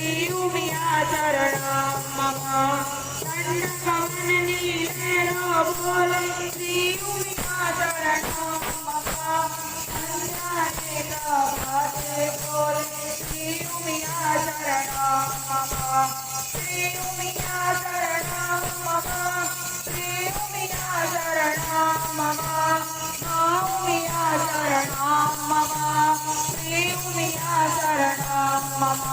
श्रीउमिया शरणं मम दण्डकवननी लहरो बोले श्रीउमिया शरणं मम अन्याने बाते बोले श्रीउमिया शरणं मम श्रीउमिया शरणं मम श्रीउमिया शरणं मम माउमिया शरणं मम श्रीउमिया शरणं मम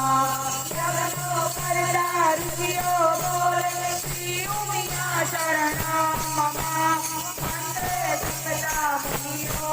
जगतो करता ऋषियो बोले श्रीउमिया शरणं मम मंत्रे जगता मुनियो